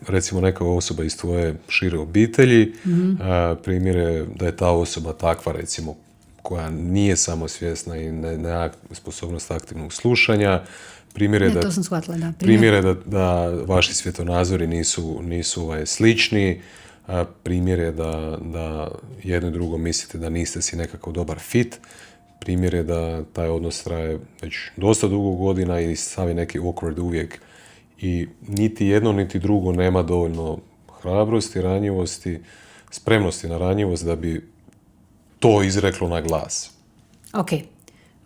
recimo neka osoba iz tvoje šire obitelji, primjer je da je ta osoba takva, recimo, koja nije samosvjesna i nema sposobnost aktivnog slušanja. Primjer je to sam shvatila, da. Primjer je da vaši svjetonazori nisu slični. Primjer je da jedno i drugo mislite da niste si nekakav dobar fit. Primjer je da taj odnos traje već dosta dugo godina i stavi neki awkward uvijek. I niti jedno, niti drugo nema dovoljno hrabrosti, ranjivosti, spremnosti na ranjivost da bi to izreklo na glas. Ok,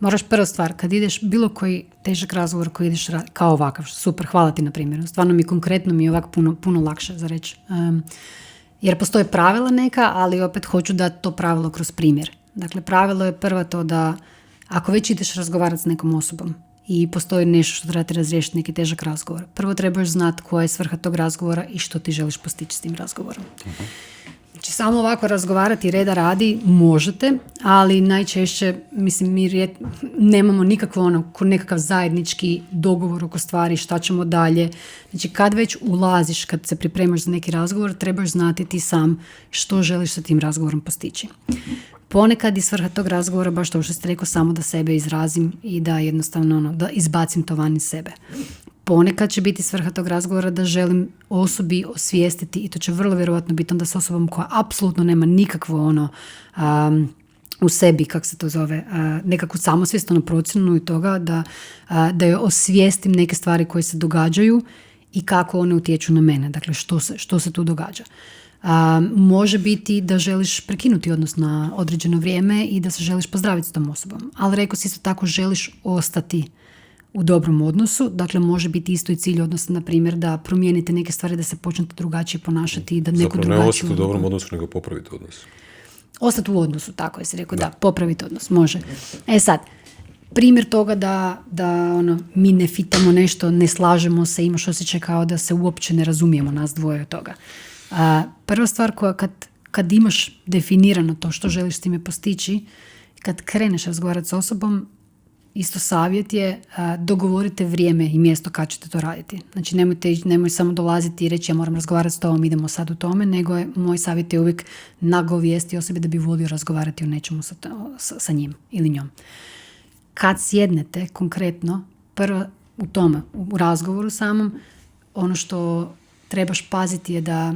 moraš prva stvar, kad ideš bilo koji težak razgovor koji ideš kao ovakav, super, hvala ti na primjeru, stvarno mi konkretno mi je ovako puno lakše za reći. Jer postoje pravila neka, ali opet hoću dati to pravilo kroz primjer. Dakle, pravilo je prvo to da ako već ideš razgovarati s nekom osobom i postoji nešto što trebate razriješiti, neki težak razgovor, prvo trebaš znati koja je svrha tog razgovora i što ti želiš postići s tim razgovorom. Uh-huh. Znači, samo ovako razgovarati reda radi možete, ali najčešće, mislim, mi nemamo nekakav zajednički dogovor oko stvari, šta ćemo dalje. Znači, kad već ulaziš, kad se pripremaš za neki razgovor, trebaš znati ti sam što želiš sa tim razgovorom postići. Ponekad je svrha tog razgovora, baš to što ste rekao, samo da sebe izrazim i da jednostavno da izbacim to van iz sebe. Ponekad će biti svrha tog razgovora da želim osobi osvijestiti, i to će vrlo vjerojatno biti onda s osobom koja apsolutno nema nikakvo u sebi, kako se to zove, nekakvu samosvijest, procjenu i toga da joj osvijestim neke stvari koje se događaju i kako one utječu na mene. Dakle, što se tu događa. Može biti da želiš prekinuti odnos na određeno vrijeme i da se želiš pozdraviti s tom osobom. Ali rekao si isto tako, želiš ostati u dobrom odnosu, dakle može biti isto i cilj odnosno, na primjer, da promijenite neke stvari, da se počnete drugačije ponašati i da neku drugačiju... Zapravo ne ostati u dobrom odnosu, nego popraviti odnos. Ostati u odnosu, tako je si rekao, da popraviti odnos, može. Sad, primjer toga da mi ne fitamo nešto, ne slažemo se, imaš osjećaj kao da se uopće ne razumijemo nas dvoje od toga. Prva stvar koja kad imaš definirano to što želiš s time postići, kad kreneš razgovarati s osobom, isto savjet je dogovorite vrijeme i mjesto kad ćete to raditi. Znači nemoj samo dolaziti i reći ja moram razgovarati s tobom, idemo sad u tome, nego moj savjet je uvijek nagovijesti osobi da bi volio razgovarati o nečemu sa njim ili njom. Kad sjednete konkretno, prvo u tome, u razgovoru samom, ono što trebaš paziti je da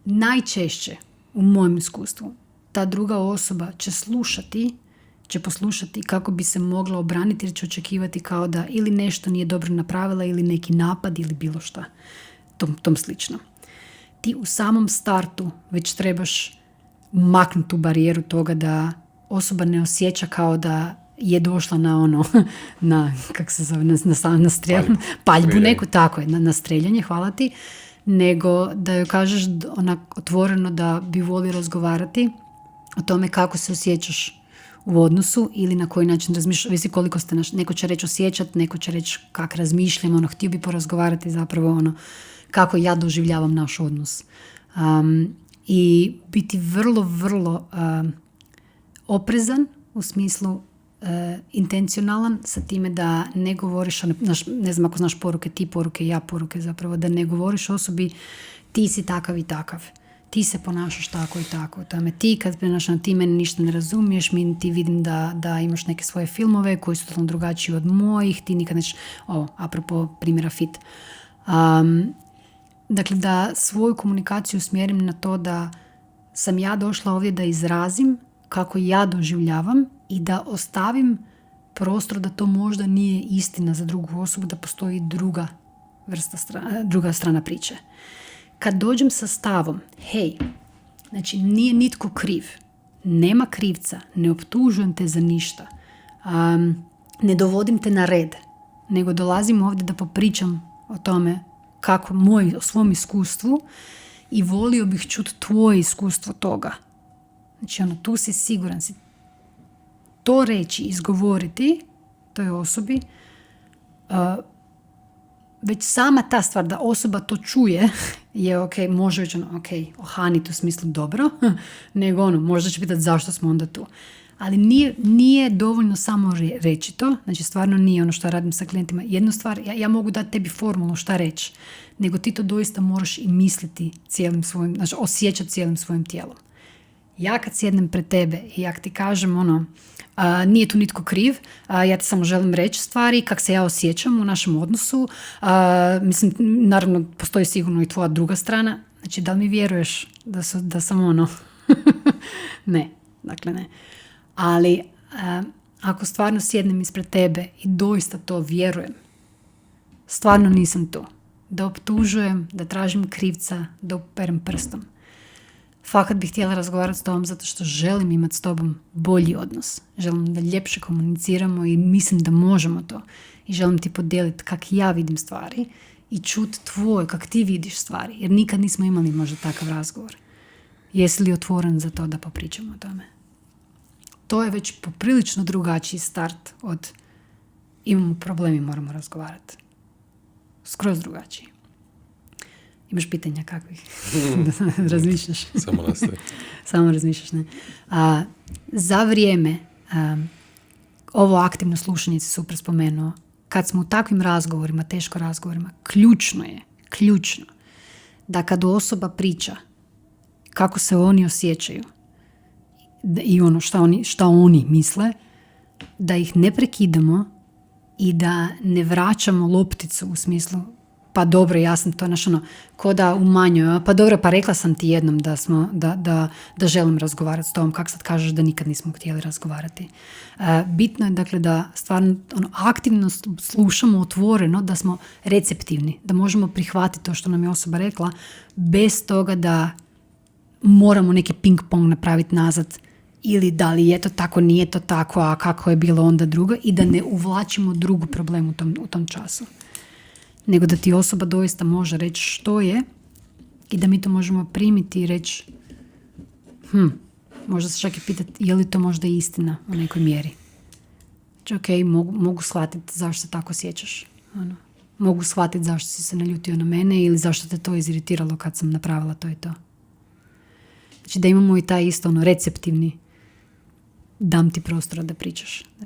najčešće u mojem iskustvu ta druga osoba će poslušati kako bi se mogla obraniti, jer će očekivati kao da ili nešto nije dobro napravila ili neki napad ili bilo šta tom slično. Ti u samom startu već trebaš maknuti tu barijeru toga da osoba ne osjeća kao da je došla na kako se zove, na paljbu neku, tako je, na streljanje, hvala ti, nego da joj kažeš otvoreno da bi volio razgovarati o tome kako se osjećaš u odnosu ili na koji način razmišljaš, visi koliko ste neko će reći osjećati, neko će reći kak razmišljam, htio bi porazgovarati zapravo kako ja doživljavam naš odnos. I biti vrlo, vrlo oprezan u smislu intencionalan sa time da ne govoriš, ne znam ako znaš poruke, ti poruke, ja poruke zapravo, da ne govoriš osobi ti si takav i takav. Ti se ponašaš tako i tako. Tome ti kad prenašaš, ti mene ništa ne razumiješ, ti vidim da imaš neke svoje filmove koji su totalno drugačiji od mojih, ti nikad nećeš, apropo primjera fit. Dakle, da svoju komunikaciju usmjerim na to da sam ja došla ovdje da izrazim kako ja doživljavam i da ostavim prostor da to možda nije istina za drugu osobu, da postoji druga strana priče. Kad dođem sa stavom, hej, znači nije nitko kriv, nema krivca, ne optužujem te za ništa, ne dovodim te na red, nego dolazim ovdje da popričam o tome o svom iskustvu i volio bih čuti tvoje iskustvo toga. Znači tu si siguran, si to reći, izgovoriti toj osobi, već sama ta stvar da osoba to čuje je ok, može već ohaniti u smislu dobro, nego možda će pitati zašto smo onda tu. Ali nije dovoljno samo reći to, znači stvarno nije ono što radim sa klijentima. Jednu stvar, ja mogu dati tebi formulu šta reći, nego ti to doista moraš i misliti cijelim svojim, znači osjećati cijelim svojim tijelom. Ja kad sjednem pred tebe i ja ti kažem nije tu nitko kriv, ja ti samo želim reći stvari, kak se ja osjećam u našem odnosu, mislim, naravno postoji sigurno i tvoja druga strana, znači da li mi vjeruješ da sam ne, dakle ne. Ali ako stvarno sjednem ispred tebe i doista to vjerujem, stvarno nisam tu da optužujem, da tražim krivca, da uperem prstom. Fakat bih htjela razgovarati s tobom zato što želim imati s tobom bolji odnos. Želim da ljepše komuniciramo i mislim da možemo to. I želim ti podijeliti kak ja vidim stvari i čut tvoj, kak ti vidiš stvari. Jer nikad nismo imali možda takav razgovor. Jesi li otvoren za to da popričamo o tome? To je već poprilično drugačiji start od imamo problem i moramo razgovarati. Skroz drugačiji. Imaš pitanja kakvih? Razmišljaš? Samo nastavi. Samo razmišljaš, ne? Za vrijeme, ovo aktivno slušanje si super spomenuo, kad smo u takvim razgovorima, teško razgovorima, ključno da kad osoba priča kako se oni osjećaju i ono šta oni misle, da ih ne prekidamo i da ne vraćamo lopticu u smislu pa dobro, ja sam to ko da umanjuju, pa dobro, pa rekla sam ti jednom da želim razgovarati s tobom, kako sad kažeš da nikad nismo htjeli razgovarati. Bitno je dakle da stvarno aktivno slušamo otvoreno, da smo receptivni, da možemo prihvatiti to što nam je osoba rekla, bez toga da moramo neki ping pong napraviti nazad ili da li je to tako, nije to tako, a kako je bilo onda drugo, i da ne uvlačimo drugu problem u tom času. Nego da ti osoba doista može reći što je i da mi to možemo primiti i reći možda se čak i pitati je li to možda istina u nekoj mjeri. Znači, ok, mogu shvatiti zašto se tako osjećaš. Mogu shvatiti zašto si se naljutio na mene ili zašto te to iziritiralo kad sam napravila to i to. Znači da imamo i taj isto receptivni dam ti prostora da pričaš.